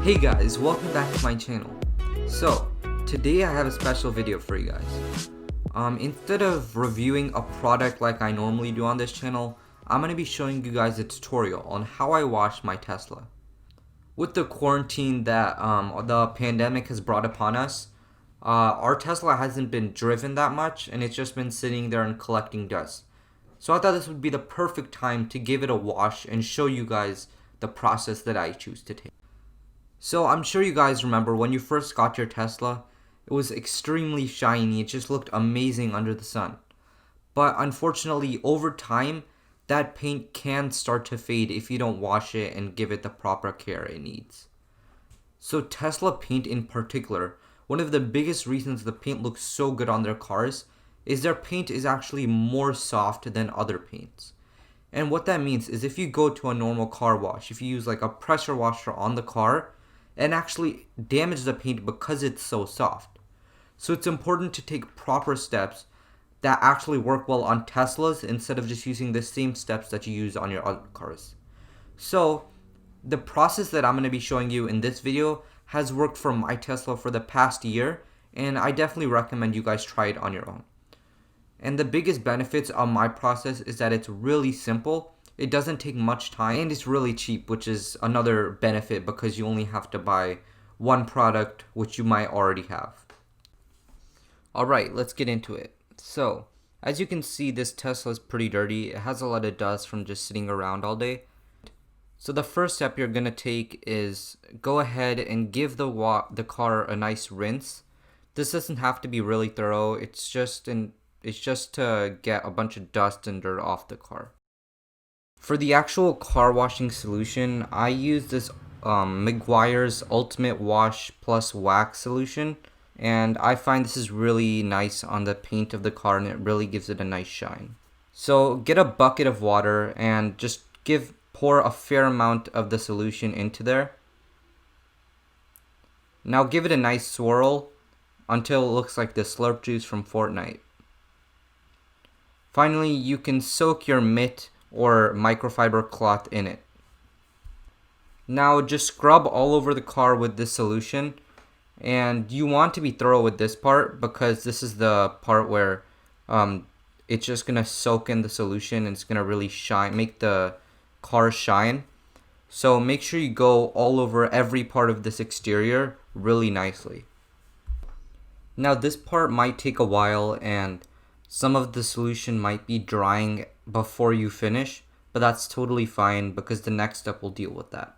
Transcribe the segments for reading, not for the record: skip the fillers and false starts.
Hey guys, welcome back to my channel. So, today I have a special video for you guys. Instead of reviewing a product like I normally do on this channel, I'm going to be showing you guys a tutorial on how I wash my Tesla. With the quarantine that the pandemic has brought upon us, our Tesla hasn't been driven that much and it's just been sitting there and collecting dust. So I thought this would be the perfect time to give it a wash and show you guys the process that I choose to take. So I'm sure you guys remember when you first got your Tesla, it was extremely shiny, it just looked amazing under the sun. But unfortunately, over time, that paint can start to fade if you don't wash it and give it the proper care it needs. So Tesla paint in particular, one of the biggest reasons the paint looks so good on their cars is their paint is actually more soft than other paints. And what that means is if you go to a normal car wash, if you use like a pressure washer on the car, and actually damage the paint because it's so soft. So it's important to take proper steps that actually work well on Teslas instead of just using the same steps that you use on your other cars. So the process that I'm going to be showing you in this video has worked for my Tesla for the past year, and I definitely recommend you guys try it on your own. And the biggest benefits of my process is that it's really simple. It doesn't take much time and it's really cheap, which is another benefit because you only have to buy one product which you might already have. Alright, let's get into it. So, as you can see, this Tesla is pretty dirty. It has a lot of dust from just sitting around all day. So the first step you're going to take is go ahead and give the car a nice rinse. This doesn't have to be really thorough. It's just to get a bunch of dust and dirt off the car. For the actual car washing solution, I use this Meguiar's Ultimate Wash Plus Wax solution, and I find this is really nice on the paint of the car and it really gives it a nice shine. So get a bucket of water and just pour a fair amount of the solution into there. Now give it a nice swirl until it looks like the Slurp Juice from Fortnite. Finally, you can soak your mitt or microfiber cloth in it. Now just scrub all over the car with this solution, and you want to be thorough with this part because this is the part where it's just gonna soak in the solution and it's gonna really shine, make the car shine. So make sure you go all over every part of this exterior really nicely. Now this part might take a while and some of the solution might be drying before you finish, but that's totally fine because the next step will deal with that.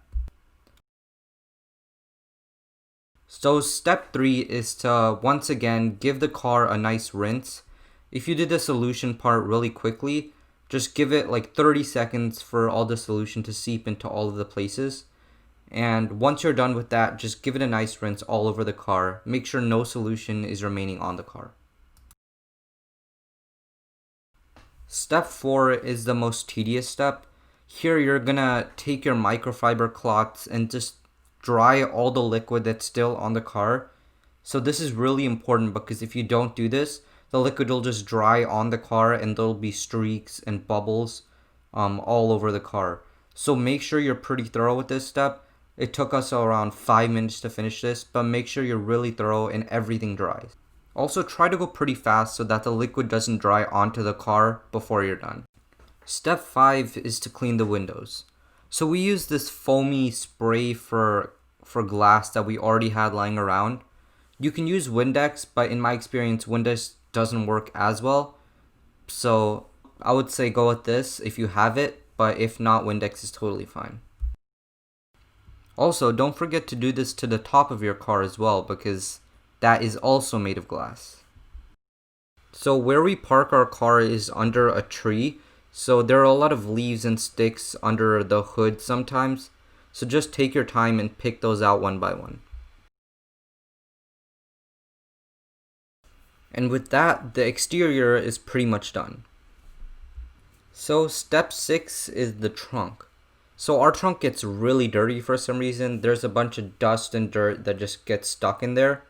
So step 3 is to once again give the car a nice rinse. If you did the solution part really quickly, just give it like 30 seconds for all the solution to seep into all of the places. And once you're done with that, just give it a nice rinse all over the car. Make sure no solution is remaining on the car. Step 4 is the most tedious step. Here you're gonna take your microfiber cloths and just dry all the liquid that's still on the car. So this is really important because if you don't do this, the liquid will just dry on the car and there'll be streaks and bubbles all over the car. So make sure you're pretty thorough with this step. It took us around 5 minutes to finish this, but make sure you're really thorough and everything dries. Also try to go pretty fast so that the liquid doesn't dry onto the car before you're done. Step 5 is to clean the windows. So we use this foamy spray for glass that we already had lying around. You can use Windex, but in my experience Windex doesn't work as well. So I would say go with this if you have it, but if not, Windex is totally fine. Also, don't forget to do this to the top of your car as well because that is also made of glass. So where we park our car is under a tree, so there are a lot of leaves and sticks under the hood sometimes, so just take your time and pick those out one by one. And with that, the exterior is pretty much done. So step 6 is the trunk. So our trunk gets really dirty for some reason. There's a bunch of dust and dirt that just gets stuck in there.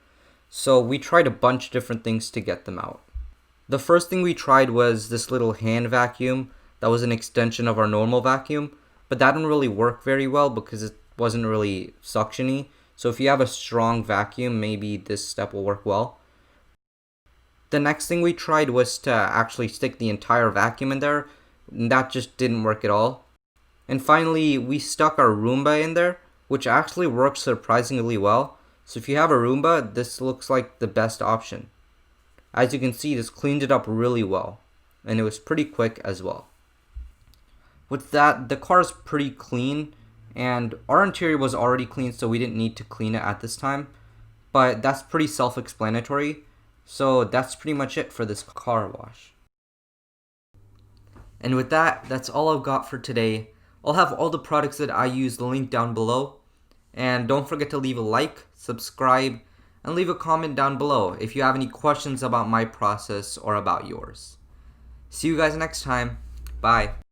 So we tried a bunch of different things to get them out. The first thing we tried was this little hand vacuum that was an extension of our normal vacuum, but that didn't really work very well because it wasn't really suctiony. So if you have a strong vacuum, maybe this step will work well. The next thing we tried was to actually stick the entire vacuum in there, and that just didn't work at all. And finally, we stuck our Roomba in there, which actually works surprisingly well. So if you have a Roomba, this looks like the best option. As you can see, this cleaned it up really well, and it was pretty quick as well. With that, the car is pretty clean, and our interior was already clean, so we didn't need to clean it at this time. But that's pretty self-explanatory, so that's pretty much it for this car wash. And with that, that's all I've got for today. I'll have all the products that I use linked down below. And don't forget to leave a like, subscribe, and leave a comment down below if you have any questions about my process or about yours. See you guys next time. Bye.